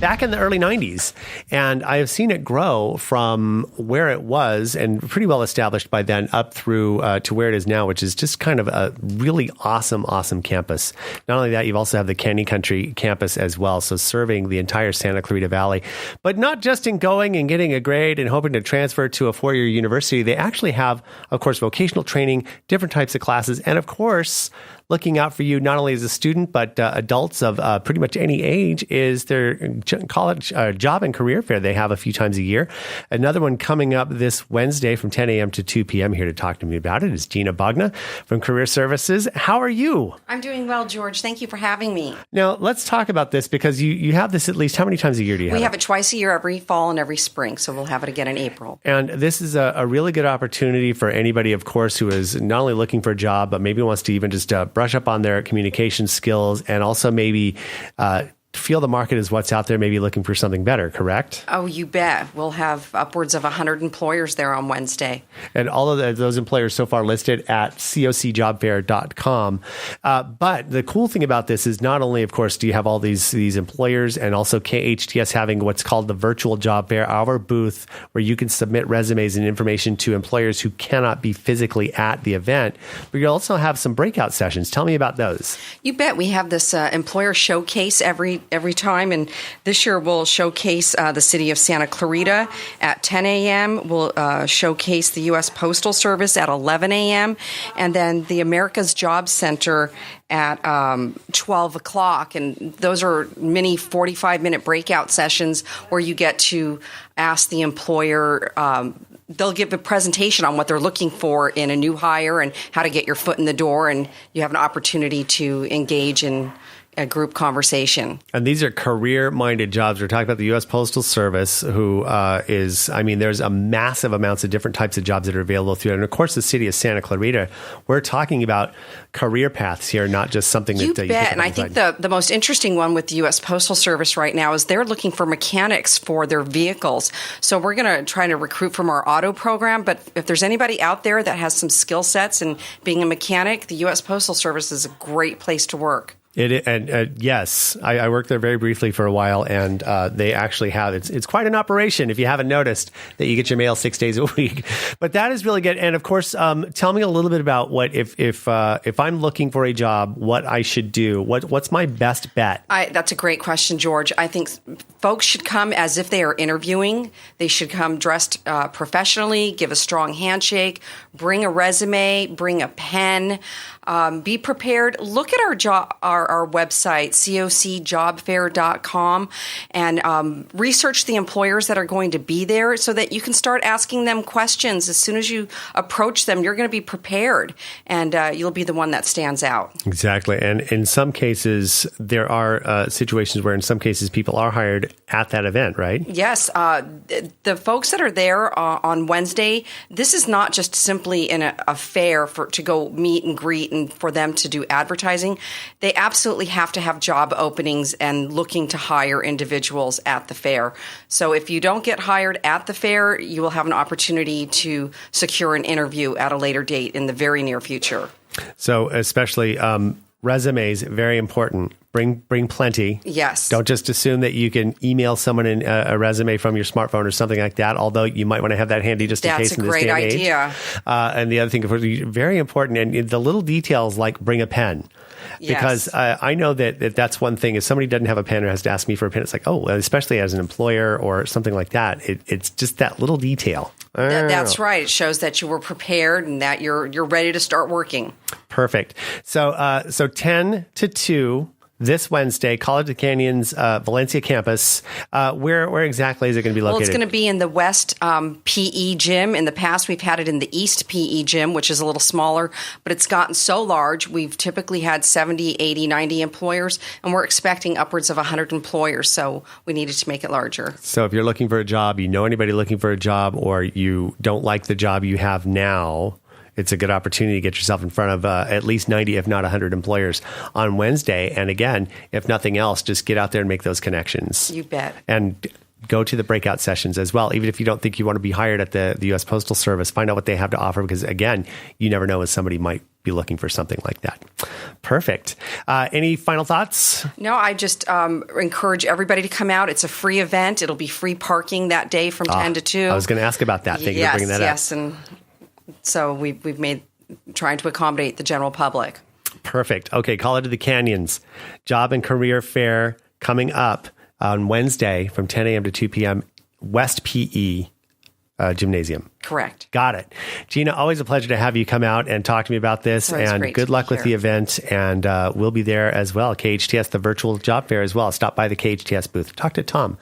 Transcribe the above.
back in the early 90s. And I have seen it grow from where it was and pretty well established by then up through to where it is now, which is just kind of a really awesome campus. Not only that, you've also have the Canyon Country campus as well, so serving the entire Santa Clarita Valley. But not just in going and getting a grade and hoping to transfer to a four-year university. They actually have, of course, vocational training, different types of classes, and of course, looking out for you not only as a student, but adults of pretty much any age is their college job and career fair they have a few times a year. Another one coming up this Wednesday from 10 a.m. to 2 p.m. Here to talk to me about it is Gina Bogna from Career Services. How are you? I'm doing well, George. Thank you for having me. Now, let's talk about this because you have this at least how many times a year do you have it? We have it twice a year, every fall and every spring, so we'll have it again in April. And this is a really good opportunity for anybody, of course, who is not only looking for a job, but maybe wants to even just brush up on their communication skills and also maybe feel the market is what's out there, maybe looking for something better, correct? Oh, you bet. We'll have upwards of 100 employers there on Wednesday. And all of those employers so far listed at cocjobfair.com. But the cool thing about this is not only, of course, do you have all these employers and also KHTS having what's called the virtual job fair, our booth where you can submit resumes and information to employers who cannot be physically at the event. But you also have some breakout sessions. Tell me about those. You bet. We have this employer showcase every time, and this year we'll showcase the city of Santa Clarita at 10 a.m. We'll showcase the U.S. Postal Service at 11 a.m. and then the America's Job Center at 12 o'clock. And those are mini 45-minute breakout sessions where you get to ask the employer they'll give a presentation on what they're looking for in a new hire and how to get your foot in the door, and you have an opportunity to engage in a group conversation. And these are career-minded jobs. We're talking about the U.S. Postal Service, who there's a massive amounts of different types of jobs that are available through it. And of course, the city of Santa Clarita, we're talking about career paths here, not just something that you bet. And I think the most interesting one with the U.S. Postal Service right now is they're looking for mechanics for their vehicles. So we're going to try to recruit from our auto program. But if there's anybody out there that has some skill sets in being a mechanic, the U.S. Postal Service is a great place to work. Yes, I worked there very briefly for a while, and they actually have it's quite an operation. If you haven't noticed that you get your mail 6 days a week, but that is really good. And of course, tell me a little bit about what if I'm looking for a job, what I should do. What's my best bet? That's a great question, George. I think folks should come as if they are interviewing. They should come dressed professionally, give a strong handshake, bring a resume, bring a pen. Be prepared. Look at our website, cocjobfair.com, and research the employers that are going to be there so that you can start asking them questions. As soon as you approach them, you're going to be prepared, and you'll be the one that stands out. Exactly. And in some cases, there are situations where in some cases people are hired at that event, right? Yes. The folks that are there on Wednesday, this is not just simply in a fair to go meet and greet and for them to do advertising. They absolutely have to have job openings and looking to hire individuals at the fair. So if you don't get hired at the fair, you will have an opportunity to secure an interview at a later date in the very near future. So especially resumes, very important. Bring plenty. Yes. Don't just assume that you can email someone a resume from your smartphone or something like that, although you might want to have that handy just in case in this day and age. That's a great idea. And the other thing, very important, and the little details like bring a pen. Because I know that's one thing. If somebody doesn't have a pen or has to ask me for a pen, it's like, oh, especially as an employer or something like that, it's just that little detail. That's right. It shows that you were prepared and that you're ready to start working. Perfect. So 10 to 2 this Wednesday, College of Canyon's Valencia Campus. Where exactly is it going to be located? Well, it's going to be in the West PE gym. In the past, we've had it in the East PE gym, which is a little smaller, but it's gotten so large. We've typically had 70, 80, 90 employers, and we're expecting upwards of 100 employers, so we needed to make it larger. So if you're looking for a job, you know anybody looking for a job, or you don't like the job you have now, it's a good opportunity to get yourself in front of at least 90, if not 100 employers on Wednesday. And again, if nothing else, just get out there and make those connections. You bet. And go to the breakout sessions as well. Even if you don't think you want to be hired at the U.S. Postal Service, find out what they have to offer, because again, you never know when somebody might be looking for something like that. Perfect. Any final thoughts? No, I just encourage everybody to come out. It's a free event. It'll be free parking that day from 10 to 2. I was going to ask about that. Thank you for bringing that up. Yes, and so we've made trying to accommodate the general public. Perfect. Okay, College of the Canyons Job and Career Fair coming up on Wednesday from 10 a.m. to 2 p.m. West PE Gymnasium. Correct. Got it. Gina, always a pleasure to have you come out and talk to me about this. And good luck with the event. And we'll be there as well. KHTS, the virtual job fair as well. Stop by the KHTS booth. Talk to Tom.